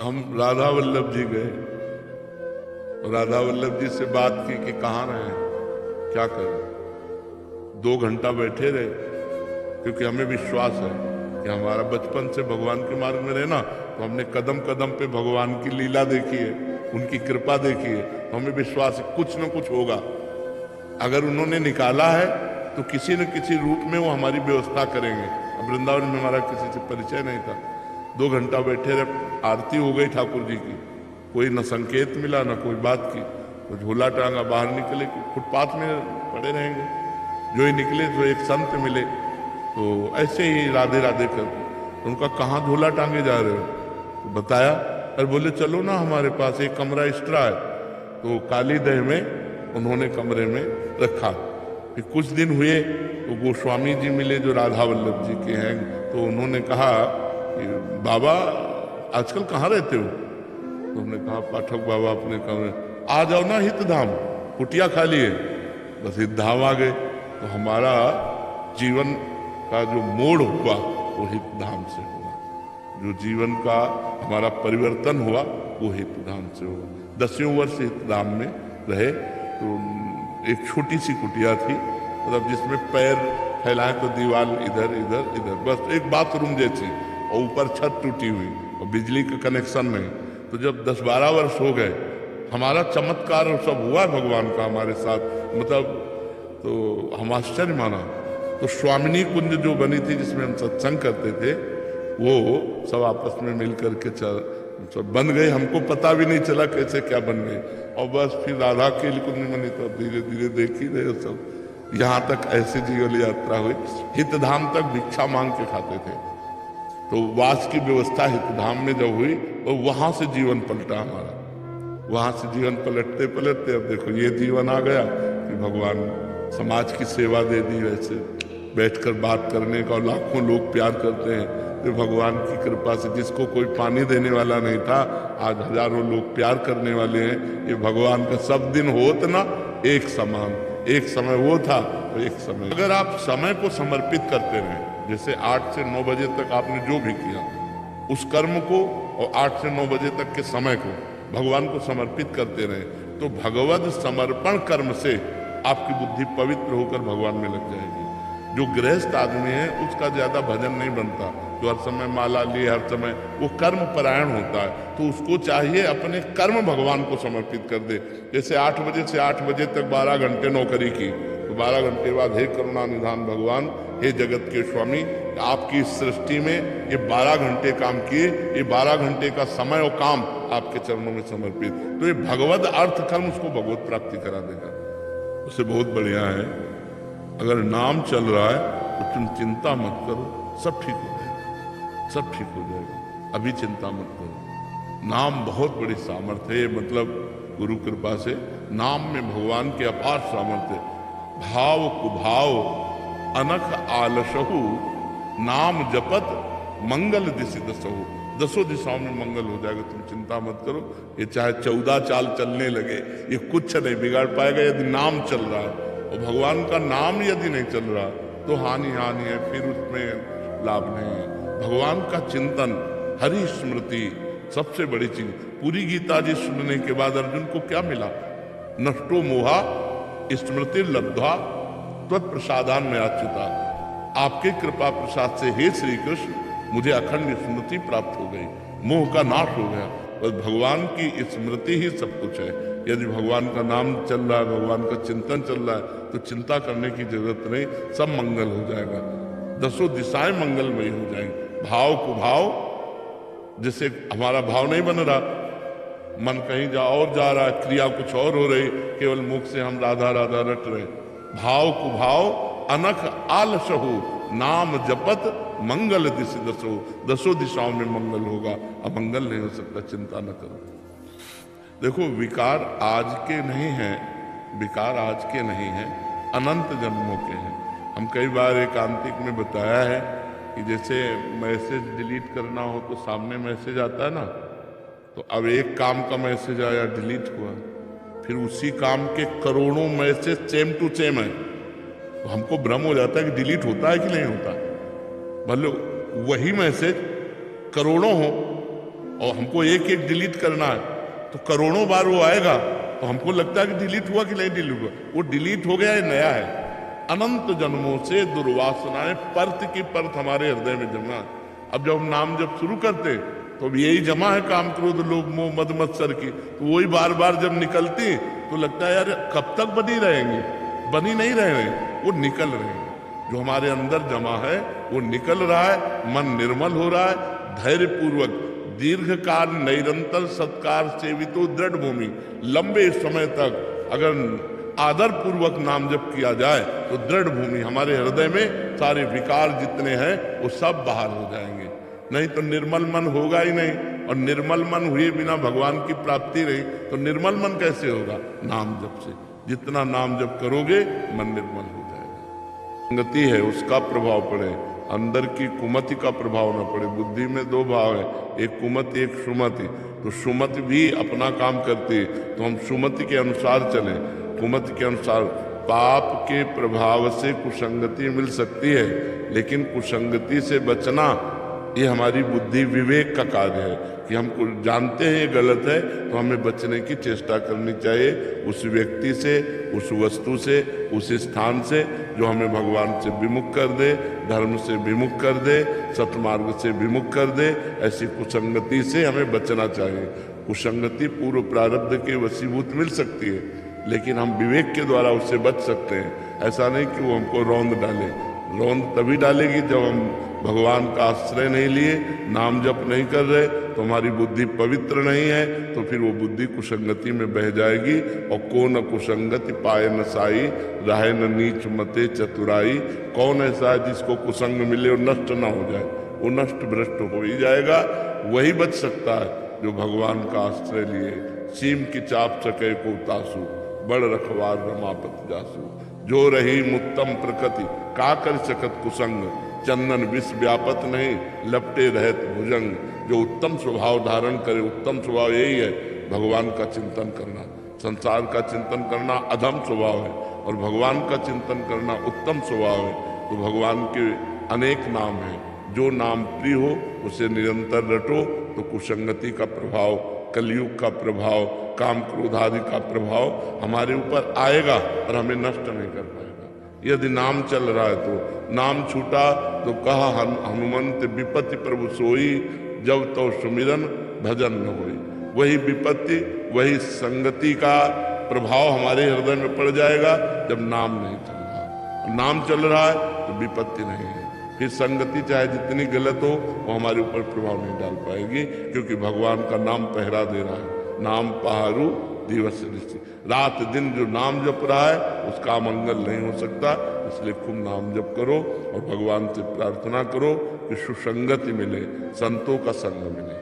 हम राधा वल्लभ जी गए, राधा वल्लभ जी से बात की कि कहाँ रहे हैं, क्या करें। 2 घंटा बैठे रहे, क्योंकि हमें विश्वास है कि हमारा बचपन से भगवान के मार्ग में रहना, तो हमने कदम कदम पे भगवान की लीला देखी है, उनकी कृपा देखी है, तो हमें विश्वास है कुछ न कुछ होगा। अगर उन्होंने निकाला है तो किसी न किसी रूप में वो हमारी व्यवस्था करेंगे। अब वृंदावन में हमारा किसी से परिचय नहीं था, 2 घंटा बैठे रहे, आरती हो गई ठाकुर जी की, कोई न संकेत मिला न कोई बात की, तो झोला टांगा बाहर निकले कि फुटपाथ में पड़े रहेंगे। जो ही निकले तो एक संत मिले, तो ऐसे ही राधे राधे करते, तो उनका कहाँ झोला टांगे जा रहे हो, तो बताया, और बोले चलो ना हमारे पास एक कमरा एक्स्ट्रा है। तो काली दह में उन्होंने कमरे में रखा। फिर कुछ दिन हुए तो गोस्वामी जी मिले जो राधा वल्लभ जी के हैं, तो उन्होंने कहा कि बाबा आजकल कहाँ रहते हो। तो हमने कहा पाठक बाबा अपने कमरे, आ जाओ ना हितधाम, कुटिया खाली है। बस हितधाम आ गए, तो हमारा जीवन का जो मोड़ हुआ वो हितधाम से हुआ, जो जीवन का हमारा परिवर्तन हुआ वो हितधाम से हुआ। 10वें वर्ष हितधाम में रहे, तो एक छोटी सी कुटिया थी, मतलब जिसमें पैर फैलाएं तो दीवार इधर इधर इधर, बस एक बाथरूम जैसी, और ऊपर छत टूटी हुई और बिजली का कनेक्शन नहीं। तो जब 10-12 वर्ष हो गए, हमारा चमत्कार सब हुआ भगवान का हमारे साथ, मतलब तो हम आश्चर्य माना। तो स्वामिनी कुंज जो बनी थी जिसमें हम सत्संग करते थे, वो सब आपस में मिल करके सब बन गए, हमको पता भी नहीं चला कैसे क्या बन गए। और बस फिर राधा के कुंज बनी, तो धीरे धीरे देख ही रहे सब, यहाँ तक ऐसे जीवन यात्रा हुई। हितधाम तक भिक्षा मांग के खाते थे, तो वास की व्यवस्था हितधाम में जब हुई, तो वहां से जीवन पलटा हमारा। वहां से जीवन पलटते पलटते अब देखो ये जीवन आ गया कि भगवान समाज की सेवा दे दी, वैसे बैठकर बात करने का, और लाखों लोग प्यार करते हैं। तो भगवान की कृपा से जिसको कोई पानी देने वाला नहीं था, आज हजारों लोग प्यार करने वाले हैं। ये भगवान का सब दिन होत ना एक समान, एक समय वो था और एक समय, अगर आप समय को समर्पित करते रहे, जैसे 8 से 9 बजे तक आपने जो भी किया उस कर्म को, और 8 से 9 बजे तक के समय को भगवान को समर्पित करते रहे, तो भगवद समर्पण कर्म से आपकी बुद्धि पवित्र होकर भगवान में लग जाएगी। जो गृहस्थ आदमी है उसका ज्यादा भजन नहीं बनता, जो हर समय माला लिए, हर समय वो कर्म परायण होता है, तो उसको चाहिए अपने कर्म भगवान को समर्पित कर दे। जैसे 8 बजे से 8 बजे तक 12 घंटे नौकरी की, तो 12 घंटे बाद हे करुणा निधान भगवान, हे जगत के स्वामी, आपकी इस सृष्टि में ये 12 घंटे काम किए, ये 12 घंटे का समय और काम आपके चरणों में समर्पित, तो ये भगवद अर्थ कर्म उसको भगवत प्राप्ति करा देगा। उससे बहुत बढ़िया है, अगर नाम चल रहा है तो तुम चिंता मत करो, सब ठीक हो जाएगा, सब ठीक हो जाएगा, अभी चिंता मत करो। नाम बहुत बड़ी सामर्थ्य है, मतलब गुरु कृपा से नाम में भगवान के अपार सामर्थ्य। भाव कुभाव अनख आलसहु, नाम जपत मंगल दिशि दसहु, 10 दिशाओं में मंगल हो जाएगा, तुम चिंता मत करो। ये चाहे 14 चाल चलने लगे, ये कुछ नहीं बिगाड़ पाएगा यदि नाम चल रहा है। और भगवान का नाम यदि नहीं चल रहा तो हानि हानि है, फिर उसमें लाभ नहीं है। भगवान का चिंतन, हरि स्मृति सबसे बड़ी चीज। पूरी गीता जी सुनने के बाद अर्जुन को क्या मिला, नष्टो मोहा स्मृति लब्ध्वा त्वत्प्रसादान में अच्युता, आपके कृपा प्रसाद से हे श्री कृष्ण मुझे अखंड स्मृति प्राप्त हो गई, मोह का नाश हो गया। बस भगवान की स्मृति ही सब कुछ है। यदि भगवान का नाम चल रहा है, भगवान का चिंतन चल रहा है, तो चिंता करने की जरूरत नहीं, सब मंगल हो जाएगा, 10 दिशाएं मंगलमयी हो जाएंगी। भाव कुभाव, जैसे हमारा भाव नहीं बन रहा, मन कहीं और जा रहा है, क्रिया कुछ और हो रही, केवल मुख से हम राधा राधा रट रहे। भाव कुभाव अनख आलसहु, नाम जपत मंगल दिशि दसो, 10 दिशाओं में मंगल होगा, अमंगल नहीं हो सकता, चिंता न करो। देखो विकार आज के नहीं हैं, विकार आज के नहीं हैं, अनंत जन्मों के हैं। हम कई बार एकांतिक में बताया है कि जैसे मैसेज डिलीट करना हो तो सामने मैसेज आता है ना, तो अब एक काम का मैसेज आया, डिलीट हुआ, फिर उसी काम के करोड़ों मैसेज सेम टू सेम है, तो हमको भ्रम हो जाता है कि डिलीट होता है कि नहीं होता। मतलब वही मैसेज करोड़ों हो और हमको एक एक डिलीट करना है तो करोड़ों बार वो आएगा, तो हमको लगता है कि डिलीट हुआ कि नहीं डिलीट हुआ। वो डिलीट हो गया, ये नया है। अनंत जन्मों से दुर्वासनाएं परत की परत हमारे हृदय में जमा है। अब जब हम नाम जब शुरू करते तो अब यही जमा है काम क्रोध लोभ मोह मद मत्सर की, तो वही बार बार जब निकलती तो लगता है यार कब तक बनी रहेंगी, बनी नहीं रहे, वो निकल रहे हैं। जो हमारे अंदर जमा है वो निकल रहा है, मन निर्मल हो रहा है। धैर्य पूर्वक दीर्घ काल निरंतर सत्कार सेवितो दृढ़ भूमि, लंबे समय तक अगर आदर पूर्वक नाम जप किया जाए तो दृढ़ भूमि, हमारे हृदय में सारे विकार जितने हैं वो सब बाहर हो जाएंगे। नहीं तो निर्मल मन होगा ही नहीं, और निर्मल मन हुए बिना भगवान की प्राप्ति रही तो निर्मल मन कैसे होगा? नाम जप से। जितना नाम जप करोगे मन निर्मल हो जाएगा। संगति है उसका प्रभाव पड़े, अंदर की कुमति का प्रभाव न पड़े। बुद्धि में दो भाव है, एक कुमति एक सुमति। तो सुमति भी अपना काम करती है, तो हम सुमति के अनुसार चलें, कुमति के अनुसार। पाप के प्रभाव से कुसंगति मिल सकती है, लेकिन कुसंगति से बचना ये हमारी बुद्धि विवेक का कार्य है कि हम जानते हैं ये गलत है तो हमें बचने की चेष्टा करनी चाहिए उस व्यक्ति से, उस वस्तु से, उस स्थान से जो हमें भगवान से विमुख कर दे, धर्म से विमुख कर दे, सतमार्ग से विमुख कर दे। ऐसी कुसंगति से हमें बचना चाहिए। कुसंगति पूर्व प्रारब्ध के वशीभूत मिल सकती है, लेकिन हम विवेक के द्वारा उससे बच सकते हैं। ऐसा नहीं कि वो हमको रौंद डाले। रौंद तभी डालेगी जब हम भगवान का आश्रय नहीं लिए, नाम जप नहीं कर रहे, तो हमारी बुद्धि पवित्र नहीं है, तो फिर वो बुद्धि कुसंगति में बह जाएगी। और को न कुसंगति पाए न साई, रहे न नीच मते चतुराई। कौन ऐसा है जिसको कुसंग मिले और नष्ट ना हो जाए? वो नष्ट भ्रष्ट हो ही जाएगा। वही बच सकता है जो भगवान का आश्रय लिए। सीम की चाप सके को तासु, बड़ रखवार रमापत जासु। जो रही मुत्तम प्रकृति, का कर सकत कुसंग। चंदन विष व्यापत नहीं, लपटे रहत भुजंग। जो उत्तम स्वभाव धारण करे, उत्तम स्वभाव यही है भगवान का चिंतन करना। संसार का चिंतन करना अधम स्वभाव है, और भगवान का चिंतन करना उत्तम स्वभाव है। तो भगवान के अनेक नाम हैं, जो नाम प्रिय हो उसे निरंतर रटो, तो कुसंगति का प्रभाव, कलयुग का प्रभाव, काम क्रोध आदि का प्रभाव हमारे ऊपर आएगा और हमें नष्ट नहीं कर पाएगा। यदि नाम चल रहा है तो नाम छूटा तो कहा हनुमंत विपत्ति प्रभु सोई, जब तो सुमिरन भजन न होई। वही विपत्ति, वही संगति का प्रभाव हमारे हृदय में पड़ जाएगा जब नाम नहीं चल रहा। नाम चल रहा है तो विपत्ति नहीं है, फिर संगति चाहे जितनी गलत हो वो हमारे ऊपर प्रभाव नहीं डाल पाएगी, क्योंकि भगवान का नाम पहरा दे रहा है। नाम पहारू दिवस ऋषि, रात दिन जो नाम जप रहा है उसका मंगल नहीं हो सकता। इसलिए खूब नाम जप करो और भगवान से प्रार्थना करो कि सुसंगति मिले, संतों का संग मिले।